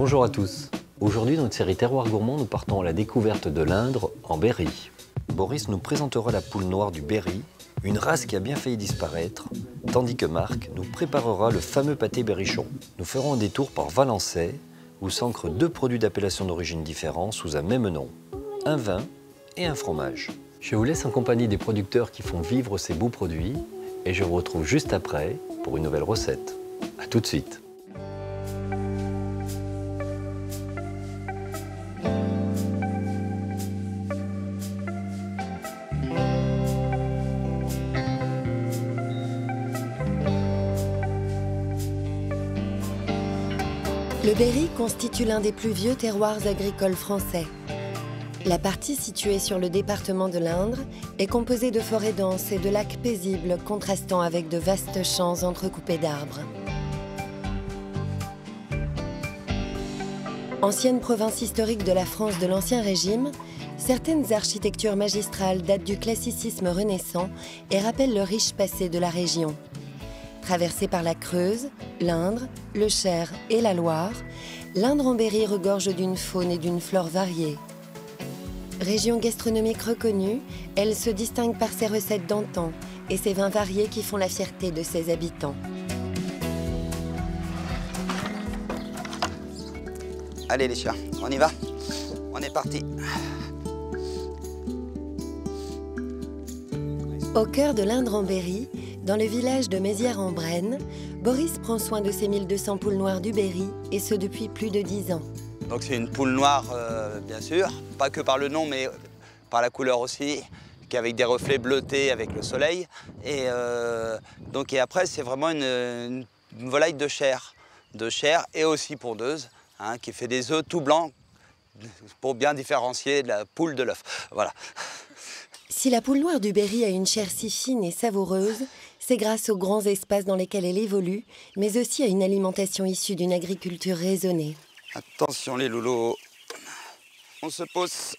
Bonjour à tous. Aujourd'hui, dans notre série Terroir Gourmand, nous partons à la découverte de l'Indre, en Berry. Boris nous présentera la poule noire du Berry, une race qui a bien failli disparaître, tandis que Marc nous préparera le fameux pâté berrichon. Nous ferons un détour par Valençay, où s'ancrent deux produits d'appellation d'origine différents sous un même nom, un vin et un fromage. Je vous laisse en compagnie des producteurs qui font vivre ces beaux produits et je vous retrouve juste après pour une nouvelle recette. A tout de suite. Le Berry constitue l'un des plus vieux terroirs agricoles français. La partie située sur le département de l'Indre est composée de forêts denses et de lacs paisibles contrastant avec de vastes champs entrecoupés d'arbres. Ancienne province historique de la France de l'Ancien Régime, certaines architectures magistrales datent du classicisme renaissant et rappellent le riche passé de la région. Traversée par la Creuse, l'Indre, le Cher et la Loire, l'Indre-en-Berry regorge d'une faune et d'une flore variées. Région gastronomique reconnue, elle se distingue par ses recettes d'antan et ses vins variés qui font la fierté de ses habitants. Allez les chiens, on y va. On est parti. Au cœur de l'Indre-en-Berry, dans le village de Mézières-en-Brenne, Boris prend soin de ses 1200 poules noires du Berry, et ce depuis plus de 10 ans. Donc c'est une poule noire, bien sûr, pas que par le nom, mais par la couleur aussi, qui est avec des reflets bleutés avec le soleil. Et après, c'est vraiment une volaille de chair et aussi pondeuse, hein, qui fait des œufs tout blancs pour bien différencier de la poule de l'œuf. Voilà. Si la poule noire du Berry a une chair si fine et savoureuse, c'est grâce aux grands espaces dans lesquels elle évolue, mais aussi à une alimentation issue d'une agriculture raisonnée. Attention les loulous, on se pose.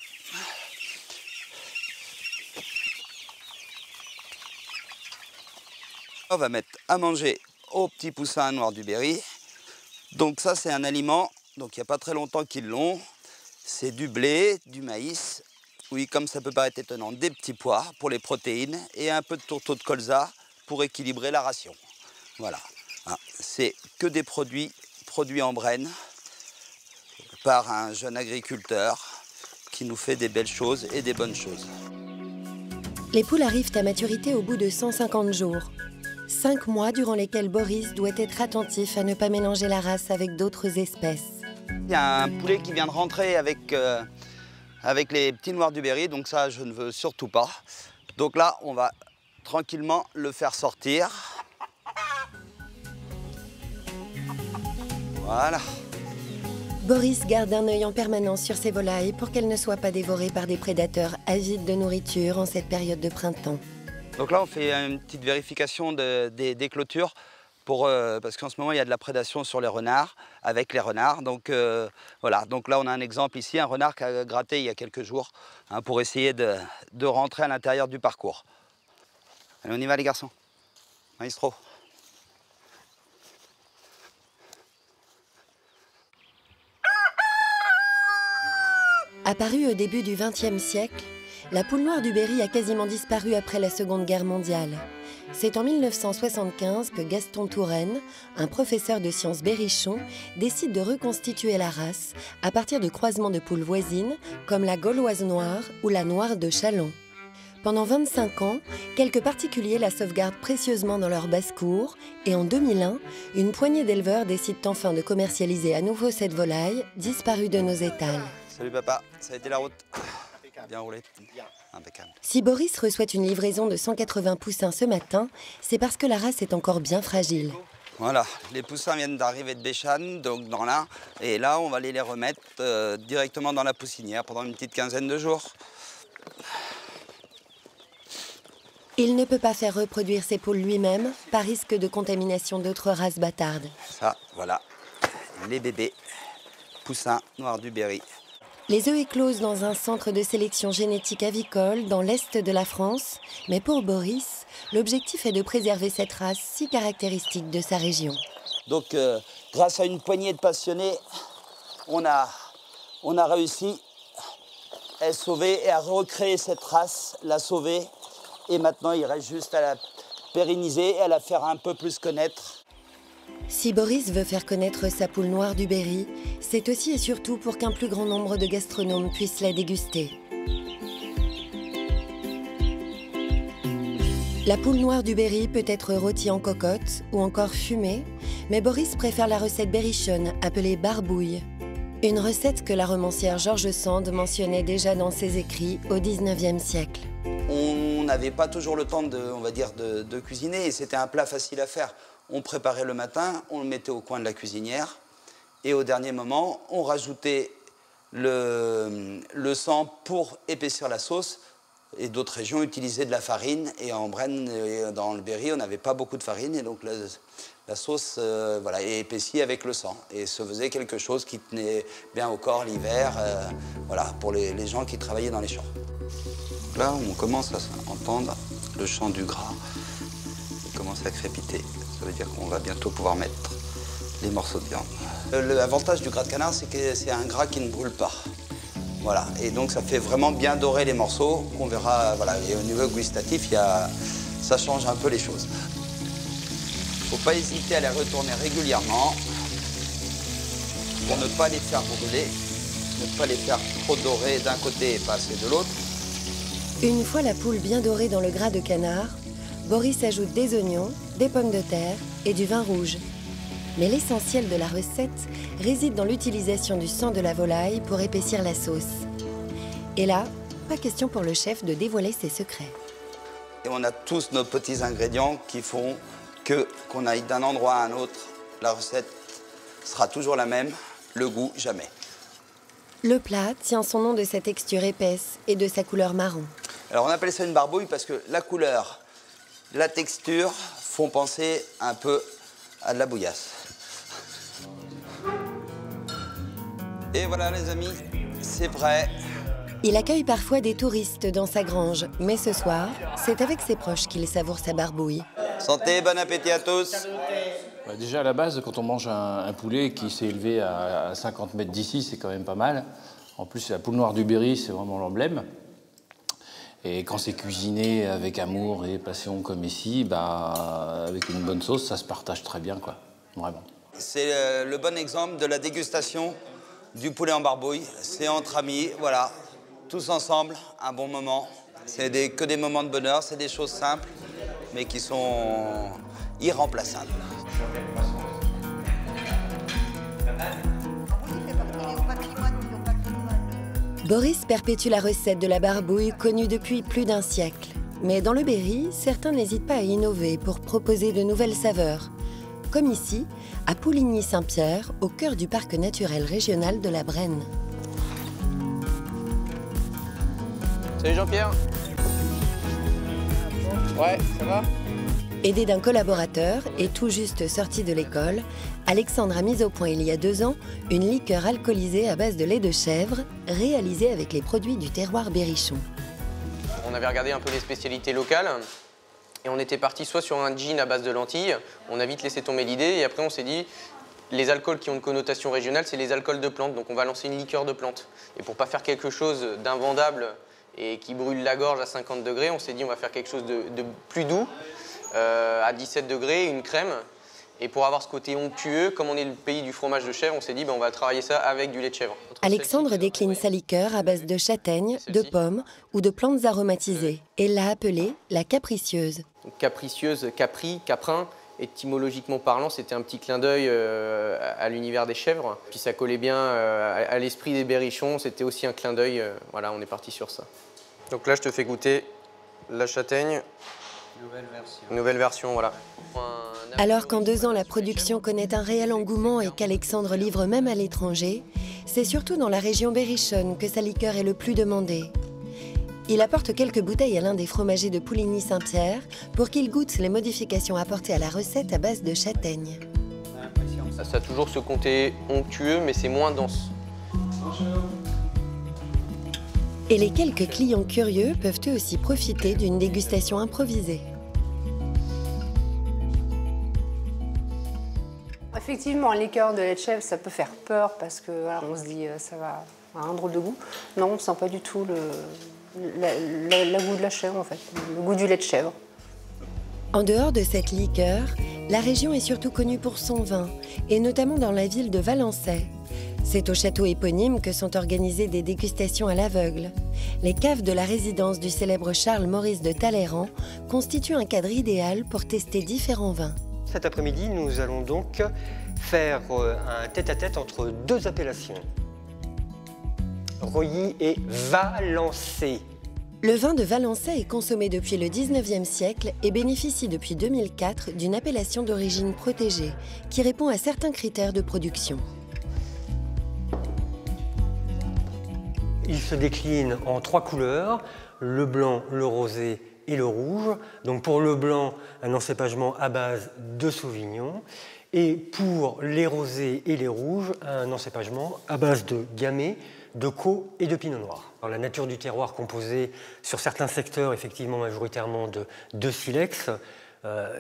On va mettre à manger aux petits poussins noirs du Berry. Donc ça c'est un aliment, donc il n'y a pas très longtemps qu'ils l'ont. C'est du blé, du maïs, oui comme ça peut paraître étonnant, des petits pois pour les protéines et un peu de tourteau de colza pour équilibrer la ration. Voilà, hein, c'est que des produits en Brenne par un jeune agriculteur qui nous fait des belles choses et des bonnes choses. Les poules arrivent à maturité au bout de 150 jours. 5 mois durant lesquels Boris doit être attentif à ne pas mélanger la race avec d'autres espèces. Il y a un poulet qui vient de rentrer avec les petits noirs du Berry, donc ça je ne veux surtout pas. Donc là on va tranquillement le faire sortir. Voilà. Boris garde un œil en permanence sur ses volailles pour qu'elles ne soient pas dévorées par des prédateurs avides de nourriture en cette période de printemps. Donc là, on fait une petite vérification des clôtures parce qu'en ce moment, il y a de la prédation sur les renards, avec les renards. Donc voilà, donc là, on a un exemple ici, un renard qui a gratté il y a quelques jours hein, pour essayer de rentrer à l'intérieur du parcours. Allez, on y va les garçons. Maestro. Apparue au début du XXe siècle, la poule noire du Berry a quasiment disparu après la Seconde Guerre mondiale. C'est en 1975 que Gaston Touraine, un professeur de sciences berrichon, décide de reconstituer la race à partir de croisements de poules voisines comme la gauloise noire ou la noire de Châlons. Pendant 25 ans, quelques particuliers la sauvegardent précieusement dans leur basse-cour et en 2001, une poignée d'éleveurs décident enfin de commercialiser à nouveau cette volaille disparue de nos étals. Salut papa, ça a été la route. Bien roulé. Impeccable. Si Boris reçoit une livraison de 180 poussins ce matin, c'est parce que la race est encore bien fragile. Voilà, les poussins viennent d'arriver de Béchane, donc dans l'Ain, et là on va les remettre directement dans la poussinière pendant une petite quinzaine de jours. Il ne peut pas faire reproduire ses poules lui-même, par risque de contamination d'autres races bâtardes. Ça, voilà, les bébés poussins noirs du Berry. Les œufs éclosent dans un centre de sélection génétique avicole dans l'est de la France. Mais pour Boris, l'objectif est de préserver cette race si caractéristique de sa région. Donc, grâce à une poignée de passionnés, on a réussi à la sauver et à recréer cette race, la sauver. Et maintenant, il reste juste à la pérenniser et à la faire un peu plus connaître. Si Boris veut faire connaître sa poule noire du Berry, c'est aussi et surtout pour qu'un plus grand nombre de gastronomes puissent la déguster. La poule noire du Berry peut être rôtie en cocotte ou encore fumée, mais Boris préfère la recette berrichonne appelée barbouille. Une recette que la romancière George Sand mentionnait déjà dans ses écrits au XIXe siècle. On n'avait pas toujours le temps de cuisiner et c'était un plat facile à faire. On préparait le matin, on le mettait au coin de la cuisinière et au dernier moment, on rajoutait le sang pour épaissir la sauce. Et d'autres régions utilisaient de la farine. Et en Brenne, dans le Berry, on n'avait pas beaucoup de farine. Et donc la sauce est épaissie avec le sang. Et se faisait quelque chose qui tenait bien au corps l'hiver, pour les gens qui travaillaient dans les champs. Là, on commence à entendre le chant du gras. Il commence à crépiter. Ça veut dire qu'on va bientôt pouvoir mettre les morceaux de viande. L'avantage du gras de canard, c'est que c'est un gras qui ne brûle pas. Voilà, et donc ça fait vraiment bien dorer les morceaux, qu'on verra, et au niveau gustatif, ça change un peu les choses. Faut pas hésiter à les retourner régulièrement pour ne pas les faire brûler, ne pas les faire trop dorer d'un côté et pas assez de l'autre. Une fois la poule bien dorée dans le gras de canard, Boris ajoute des oignons, des pommes de terre et du vin rouge. Mais l'essentiel de la recette réside dans l'utilisation du sang de la volaille pour épaissir la sauce. Et là, pas question pour le chef de dévoiler ses secrets. Et on a tous nos petits ingrédients qui font qu'on aille d'un endroit à un autre, la recette sera toujours la même, le goût jamais. Le plat tient son nom de sa texture épaisse et de sa couleur marron. Alors on appelle ça une barbouille parce que la couleur, la texture font penser un peu à de la bouillasse. Et voilà les amis, c'est prêt. Il accueille parfois des touristes dans sa grange, mais ce soir, c'est avec ses proches qu'il savoure sa barbouille. Santé, bon appétit à tous. Déjà à la base, quand on mange un poulet qui s'est élevé à 50 mètres d'ici, c'est quand même pas mal. En plus, la poule noire du Berry, c'est vraiment l'emblème. Et quand c'est cuisiné avec amour et passion comme ici, avec une bonne sauce, ça se partage très bien, quoi. Vraiment. C'est le bon exemple de la dégustation du poulet en barbouille. C'est entre amis, voilà, tous ensemble, un bon moment. C'est que des moments de bonheur, c'est des choses simples, mais qui sont irremplaçables. Boris perpétue la recette de la barbouille connue depuis plus d'un siècle. Mais dans le Berry, certains n'hésitent pas à innover pour proposer de nouvelles saveurs. Comme ici, à Pouligny-Saint-Pierre, au cœur du parc naturel régional de la Brenne. Salut Jean-Pierre. Ouais, ça va? Aidé d'un collaborateur et tout juste sorti de l'école, Alexandre a mis au point il y a 2 ans une liqueur alcoolisée à base de lait de chèvre, réalisée avec les produits du terroir berrichon. On avait regardé un peu les spécialités locales et on était parti soit sur un gin à base de lentilles, on a vite laissé tomber l'idée et après on s'est dit les alcools qui ont une connotation régionale, c'est les alcools de plantes, donc on va lancer une liqueur de plantes. Et pour pas faire quelque chose d'invendable et qui brûle la gorge à 50 degrés, on s'est dit on va faire quelque chose de plus doux, à 17 degrés, une crème. Et pour avoir ce côté onctueux, comme on est le pays du fromage de chèvre, on s'est dit on va travailler ça avec du lait de chèvre. Alexandre décline sa liqueur à base de châtaignes, de pommes ou de plantes aromatisées et l'a appelée la capricieuse. Donc, capricieuse, capri, caprin, étymologiquement parlant, c'était un petit clin d'œil à l'univers des chèvres. Puis ça collait bien à l'esprit des berrichons, c'était aussi un clin d'œil. Voilà, on est parti sur ça. Donc là, je te fais goûter la châtaigne. Nouvelle version, voilà. Alors qu'en 2 ans, la production connaît un réel engouement et qu'Alexandre livre même à l'étranger, c'est surtout dans la région berrichonne que sa liqueur est le plus demandée. Il apporte quelques bouteilles à l'un des fromagers de Pouligny-Saint-Pierre pour qu'il goûte les modifications apportées à la recette à base de châtaigne. Ça a toujours ce côté onctueux, mais c'est moins dense. Et les quelques clients curieux peuvent eux aussi profiter d'une dégustation improvisée. Effectivement, un liqueur de lait de chèvre, ça peut faire peur parce que voilà, on se dit ça va avoir un drôle de goût. Non, on ne sent pas du tout le goût de la chèvre en fait, le goût du lait de chèvre. En dehors de cette liqueur, la région est surtout connue pour son vin, et notamment dans la ville de Valençay. C'est au château éponyme que sont organisées des dégustations à l'aveugle. Les caves de la résidence du célèbre Charles-Maurice de Talleyrand constituent un cadre idéal pour tester différents vins. Cet après-midi, nous allons donc faire un tête-à-tête entre deux appellations, Reuilly et Valençay. Le vin de Valençay est consommé depuis le 19e siècle et bénéficie depuis 2004 d'une appellation d'origine protégée qui répond à certains critères de production. Il se décline en 3 couleurs, le blanc, le rosé et le rouge. Donc pour le blanc, un encépagement à base de Sauvignon. Et pour les rosés et les rouges, un encépagement à base de Gamay, de Caux et de Pinot Noir. Alors, la nature du terroir composée sur certains secteurs effectivement majoritairement de silex,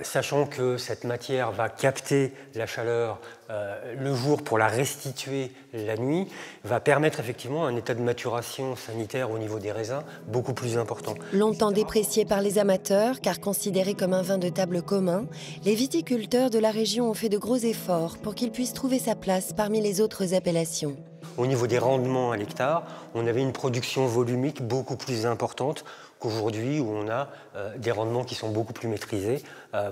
sachant que cette matière va capter la chaleur le jour pour la restituer la nuit, va permettre effectivement un état de maturation sanitaire au niveau des raisins beaucoup plus important. Longtemps déprécié par les amateurs, car considéré comme un vin de table commun, les viticulteurs de la région ont fait de gros efforts pour qu'il puisse trouver sa place parmi les autres appellations. Au niveau des rendements à l'hectare, on avait une production volumique beaucoup plus importante qu'aujourd'hui où on a des rendements qui sont beaucoup plus maîtrisés,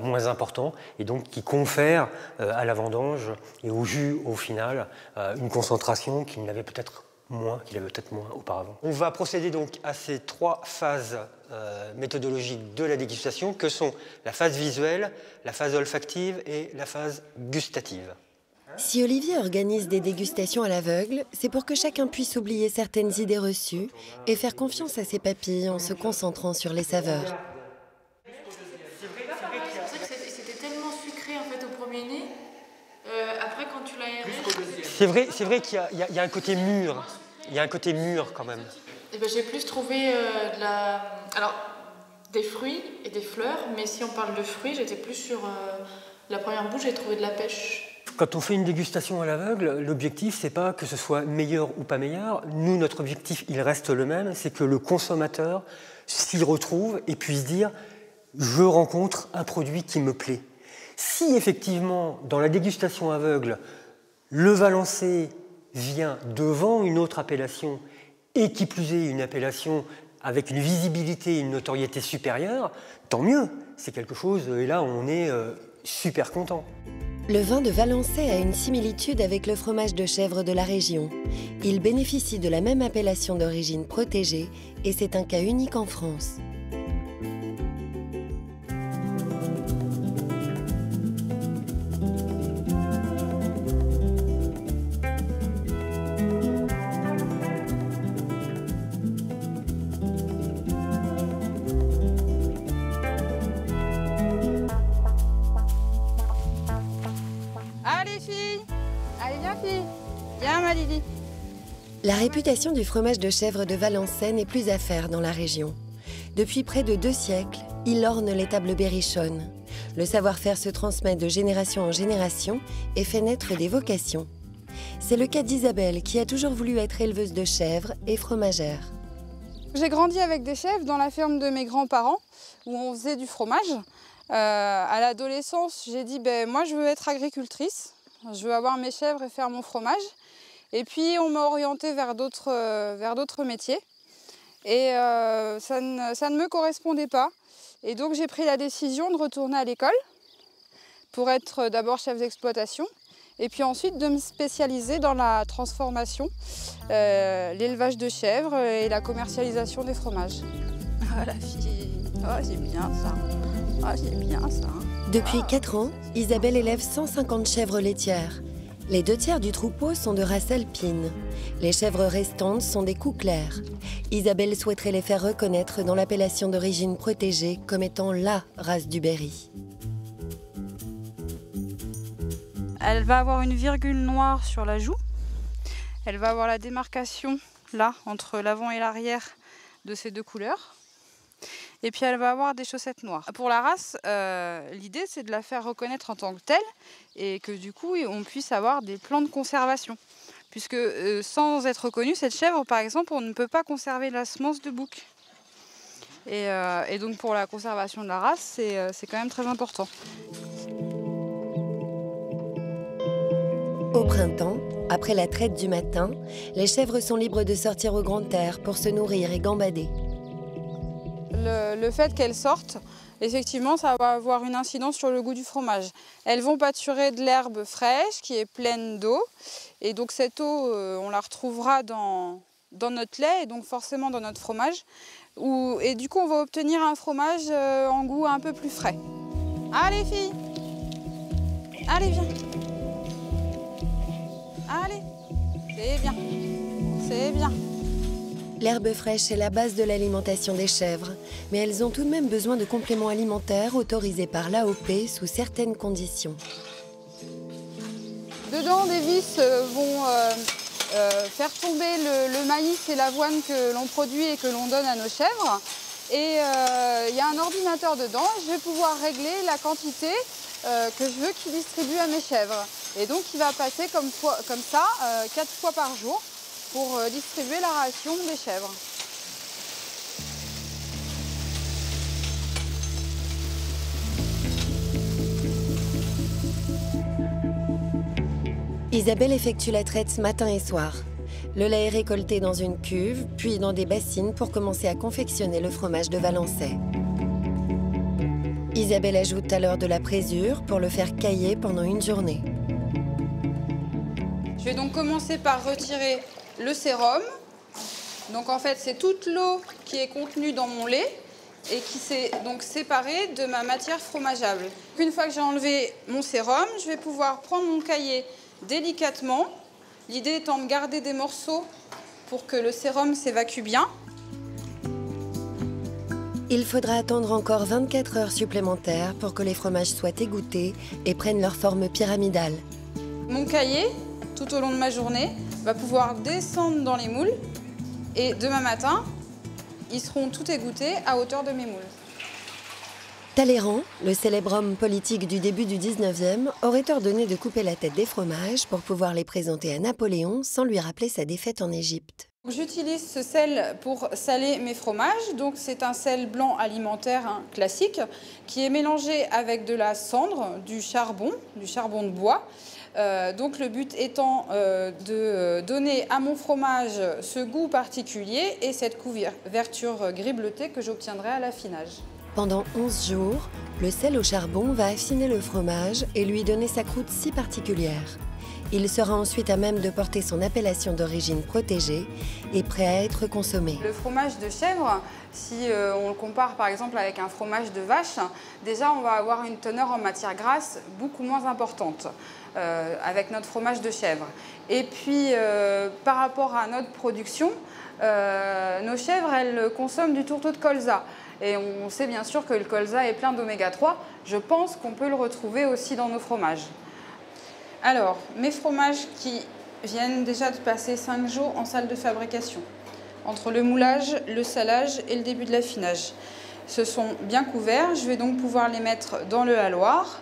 moins importants, et donc qui confèrent à la vendange et au jus au final une concentration qu'il avait peut-être moins auparavant. On va procéder donc à ces 3 phases méthodologiques de la dégustation que sont la phase visuelle, la phase olfactive et la phase gustative. Si Olivier organise des dégustations à l'aveugle, c'est pour que chacun puisse oublier certaines idées reçues et faire confiance à ses papilles en se concentrant sur les saveurs. C'était tellement sucré en fait au premier nez. Après quand tu l'as aéré... C'est vrai qu'il y a un côté mûr. Il y a un côté mûr quand même. Et ben, j'ai plus trouvé des fruits et des fleurs, mais si on parle de fruits, j'étais plus sur la première bouche, j'ai trouvé de la pêche. Quand on fait une dégustation à l'aveugle, l'objectif, c'est pas que ce soit meilleur ou pas meilleur. Nous, notre objectif, il reste le même, c'est que le consommateur s'y retrouve et puisse dire « je rencontre un produit qui me plaît ». Si effectivement, dans la dégustation aveugle, le Valençay vient devant une autre appellation et qui plus est une appellation avec une visibilité et une notoriété supérieure, tant mieux, c'est quelque chose, et là on est super content. Le vin de Valençay a une similitude avec le fromage de chèvre de la région. Il bénéficie de la même appellation d'origine protégée et c'est un cas unique en France. La réputation du fromage de chèvre de Valençay n'est plus à faire dans la région. Depuis près de 2 siècles, il orne les tables berrichonnes. Le savoir-faire se transmet de génération en génération et fait naître des vocations. C'est le cas d'Isabelle qui a toujours voulu être éleveuse de chèvres et fromagère. J'ai grandi avec des chèvres dans la ferme de mes grands-parents où on faisait du fromage. À l'adolescence, j'ai dit moi je veux être agricultrice, je veux avoir mes chèvres et faire mon fromage. Et puis on m'a orientée vers d'autres métiers et ça ne me correspondait pas. Et donc j'ai pris la décision de retourner à l'école pour être d'abord chef d'exploitation et puis ensuite de me spécialiser dans la transformation, l'élevage de chèvres et la commercialisation des fromages. Ah la fille, oh c'est bien ça, ah c'est bien ça. Depuis 4 ans, Isabelle élève 150 chèvres laitières. Les 2 tiers du troupeau sont de race alpine. Les chèvres restantes sont des coups clairs. Isabelle souhaiterait les faire reconnaître dans l'appellation d'origine protégée comme étant la race du Berry. Elle va avoir une virgule noire sur la joue. Elle va avoir la démarcation là entre l'avant et l'arrière de ces 2 couleurs. Et puis elle va avoir des chaussettes noires. Pour la race, l'idée c'est de la faire reconnaître en tant que telle et que du coup on puisse avoir des plans de conservation. Puisque sans être reconnue, cette chèvre par exemple, on ne peut pas conserver la semence de bouc. Et donc pour la conservation de la race, c'est quand même très important. Au printemps, après la traite du matin, les chèvres sont libres de sortir au grand air pour se nourrir et gambader. Le fait qu'elles sortent, effectivement, ça va avoir une incidence sur le goût du fromage. Elles vont pâturer de l'herbe fraîche qui est pleine d'eau. Et donc cette eau, on la retrouvera dans notre lait et donc forcément dans notre fromage. Et du coup, on va obtenir un fromage en goût un peu plus frais. Allez, filles! Allez, viens! Allez! C'est bien! C'est bien! L'herbe fraîche est la base de l'alimentation des chèvres, mais elles ont tout de même besoin de compléments alimentaires autorisés par l'AOP sous certaines conditions. Dedans, des vis vont faire tomber le maïs et l'avoine que l'on produit et que l'on donne à nos chèvres. Et il y a un ordinateur dedans, je vais pouvoir régler la quantité que je veux qu'il distribue à mes chèvres. Et donc il va passer comme ça 4 fois par jour pour distribuer la ration des chèvres. Isabelle effectue la traite matin et soir. Le lait est récolté dans une cuve, puis dans des bassines pour commencer à confectionner le fromage de Valençay. Isabelle ajoute alors de la présure pour le faire cailler pendant une journée. Je vais donc commencer par retirer le sérum. Donc en fait, c'est toute l'eau qui est contenue dans mon lait et qui s'est donc séparée de ma matière fromageable. Une fois que j'ai enlevé mon sérum, je vais pouvoir prendre mon cahier délicatement. L'idée étant de garder des morceaux pour que le sérum s'évacue bien. Il faudra attendre encore 24 heures supplémentaires pour que les fromages soient égouttés et prennent leur forme pyramidale. Mon cahier, tout au long de ma journée, va pouvoir descendre dans les moules et demain matin, ils seront tout égouttés à hauteur de mes moules. Talleyrand, le célèbre homme politique du début du 19e, aurait ordonné de couper la tête des fromages pour pouvoir les présenter à Napoléon sans lui rappeler sa défaite en Égypte. J'utilise ce sel pour saler mes fromages. Donc c'est un sel blanc alimentaire classique qui est mélangé avec de la cendre, du charbon de bois. Donc le but étant de donner à mon fromage ce goût particulier et cette couverture gris bleuté que j'obtiendrai à l'affinage. Pendant 11 jours, le sel au charbon va affiner le fromage et lui donner sa croûte si particulière. Il sera ensuite à même de porter son appellation d'origine protégée et prêt à être consommé. Le fromage de chèvre, si on le compare par exemple avec un fromage de vache, déjà on va avoir une teneur en matière grasse beaucoup moins importante avec notre fromage de chèvre. Et puis par rapport à notre production, nos chèvres elles consomment du tourteau de colza. Et on sait bien sûr que le colza est plein d'oméga 3. Je pense qu'on peut le retrouver aussi dans nos fromages. Alors, mes fromages qui viennent déjà de passer 5 jours en salle de fabrication, entre le moulage, le salage et le début de l'affinage. Ce sont bien couverts, je vais donc pouvoir les mettre dans le haloir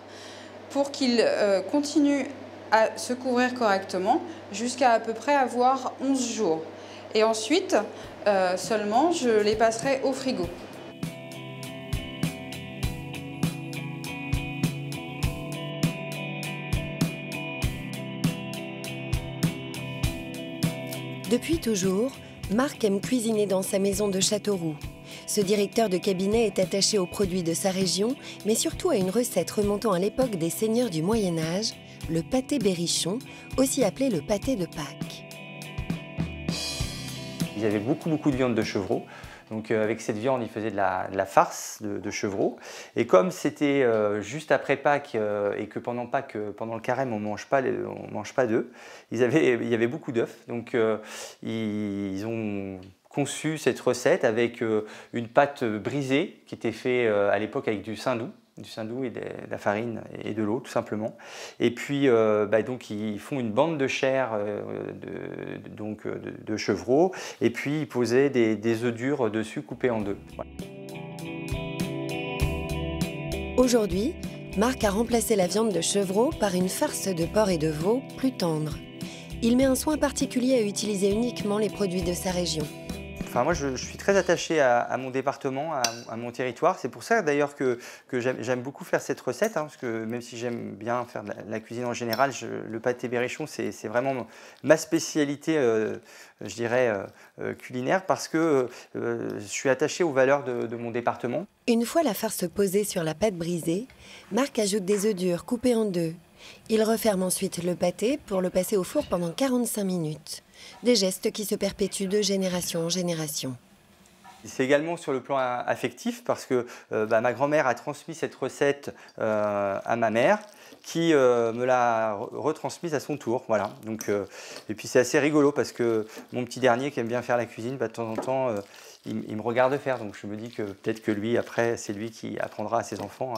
pour qu'ils continuent à se couvrir correctement jusqu'à peu près avoir 11 jours. Et ensuite, seulement, je les passerai au frigo. Depuis toujours, Marc aime cuisiner dans sa maison de Châteauroux. Ce directeur de cabinet est attaché aux produits de sa région, mais surtout à une recette remontant à l'époque des seigneurs du Moyen-Âge, le pâté berrichon, aussi appelé le pâté de Pâques. Ils avaient beaucoup de viande de chevreau. Donc avec cette viande, ils faisaient de la farce de chevreau. Et comme c'était juste après Pâques et que pendant Pâques, pendant le carême, on mange pas d'œufs, il y avait beaucoup d'œufs. Donc ils ont conçu cette recette avec une pâte brisée qui était faite à l'époque avec du saindoux et de la farine et de l'eau tout simplement. Et puis donc ils font une bande de chair de chevreau et puis ils posaient des œufs durs dessus coupés en deux. Voilà. Aujourd'hui, Marc a remplacé la viande de chevreau par une farce de porc et de veau plus tendre. Il met un soin particulier à utiliser uniquement les produits de sa région. Enfin, moi, je suis très attaché à mon département, à mon territoire. C'est pour ça d'ailleurs que j'aime beaucoup faire cette recette, hein, parce que même si j'aime bien faire de la cuisine en général, le pâté berrichon, c'est vraiment ma spécialité, je dirais, culinaire, parce que je suis attaché aux valeurs de mon département. Une fois la farce posée sur la pâte brisée, Marc ajoute des œufs durs coupés en deux. Il referme ensuite le pâté pour le passer au four pendant 45 minutes. Des gestes qui se perpétuent de génération en génération. C'est également sur le plan affectif parce que ma grand-mère a transmis cette recette à ma mère qui me l'a retransmise à son tour. Voilà. Donc, et puis c'est assez rigolo parce que mon petit dernier qui aime bien faire la cuisine, de temps en temps, il me regarde faire. Donc je me dis que peut-être que lui, après, c'est lui qui apprendra à ses enfants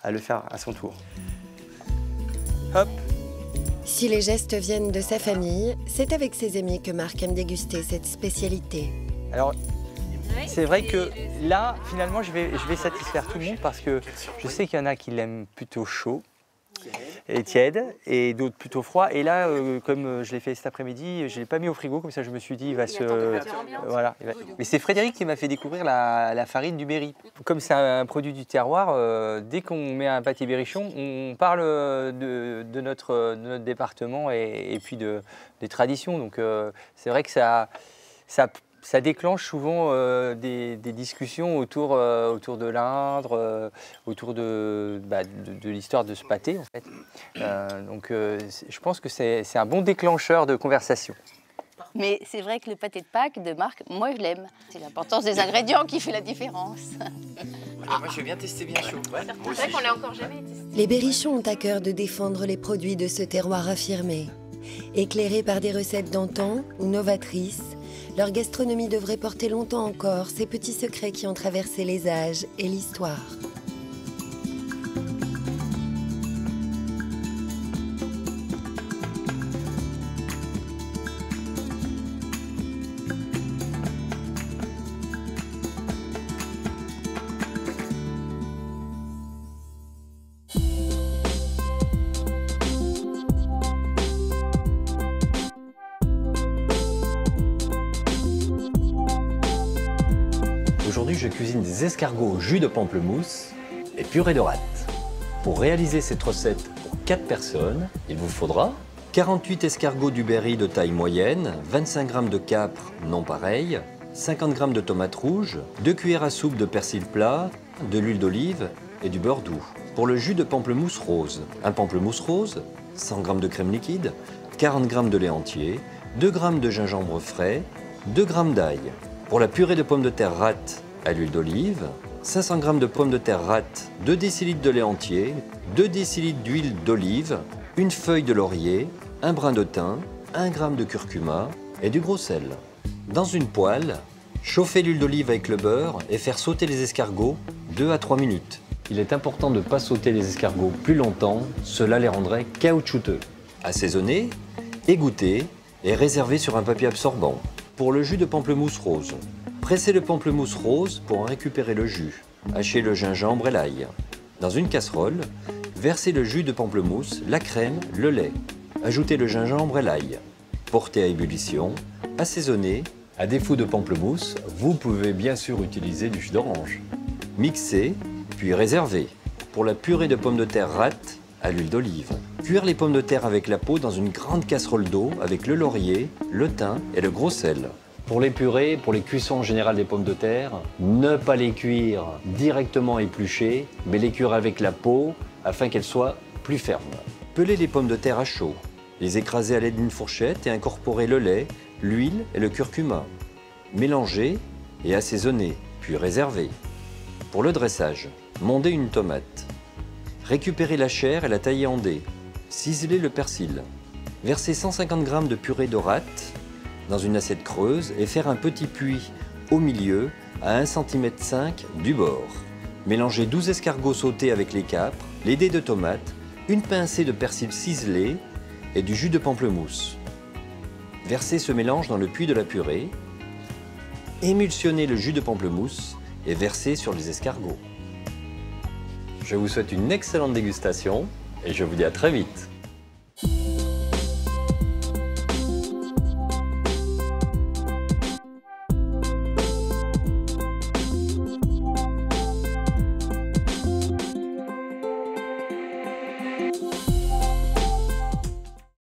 à le faire à son tour. Hop. Si les gestes viennent de sa famille, c'est avec ses amis que Marc aime déguster cette spécialité. Alors, c'est vrai que là, finalement, je vais satisfaire tout le monde parce que je sais qu'il y en a qui l'aiment plutôt chaud et tiède et d'autres plutôt froid. Et là, comme je l'ai fait cet après-midi, je ne l'ai pas mis au frigo, comme ça je me suis dit, il va se... Voilà. Mais c'est Frédéric qui m'a fait découvrir la farine du Berry. Comme c'est un produit du terroir, dès qu'on met un pâté berrichon, on parle de notre département et puis des traditions. Donc c'est vrai que ça déclenche souvent des discussions autour de l'Indre, autour de l'histoire de ce pâté en fait. Donc je pense que c'est un bon déclencheur de conversation. Mais c'est vrai que le pâté de Pâques de Marc, moi je l'aime. C'est l'importance des ingrédients qui fait la différence. Moi je vais bien tester bien chaud. Ouais, c'est vrai qu'on l'a encore jamais testé. Les berrichons ont à cœur de défendre les produits de ce terroir affirmé. Éclairés par des recettes d'antan ou novatrices, leur gastronomie devrait porter longtemps encore ces petits secrets qui ont traversé les âges et l'histoire. Aujourd'hui, je cuisine des escargots au jus de pamplemousse et purée de rate. Pour réaliser cette recette pour 4 personnes, il vous faudra 48 escargots du Berry de taille moyenne, 25 g de capre non pareil, 50 g de tomates rouges, 2 cuillères à soupe de persil plat, de l'huile d'olive et du beurre doux. Pour le jus de pamplemousse rose, un pamplemousse rose, 100 g de crème liquide, 40 g de lait entier, 2 g de gingembre frais, 2 g d'ail. Pour la purée de pommes de terre rate à l'huile d'olive, 500 g de pommes de terre rate, 2 décilitres de lait entier, 2 décilitres d'huile d'olive, une feuille de laurier, un brin de thym, 1 g de curcuma et du gros sel. Dans une poêle, chauffer l'huile d'olive avec le beurre et faire sauter les escargots 2 à 3 minutes. Il est important de ne pas sauter les escargots plus longtemps, cela les rendrait caoutchouteux. Assaisonner, égoutter et réserver sur un papier absorbant. Pour le jus de pamplemousse rose, pressez le pamplemousse rose pour en récupérer le jus. Hachez le gingembre et l'ail. Dans une casserole, versez le jus de pamplemousse, la crème, le lait. Ajoutez le gingembre et l'ail. Portez à ébullition, assaisonnez. À défaut de pamplemousse, vous pouvez bien sûr utiliser du jus d'orange. Mixez, puis réservez. Pour la purée de pommes de terre rate, à l'huile d'olive. Cuire les pommes de terre avec la peau dans une grande casserole d'eau avec le laurier, le thym et le gros sel. Pour les purées, pour les cuissons en général des pommes de terre, ne pas les cuire directement épluchées, mais les cuire avec la peau afin qu'elles soient plus fermes. Pelez les pommes de terre à chaud. Les écraser à l'aide d'une fourchette et incorporer le lait, l'huile et le curcuma. Mélangez et assaisonnez, puis réservez. Pour le dressage, mondez une tomate. Récupérez la chair et la taillez en dés. Ciselez le persil. Versez 150 g de purée de rate dans une assiette creuse et faire un petit puits au milieu à 1,5 cm du bord. Mélangez 12 escargots sautés avec les capres, les dés de tomates, une pincée de persil ciselé et du jus de pamplemousse. Versez ce mélange dans le puits de la purée. Émulsionnez le jus de pamplemousse et versez sur les escargots. Je vous souhaite une excellente dégustation et je vous dis à très vite.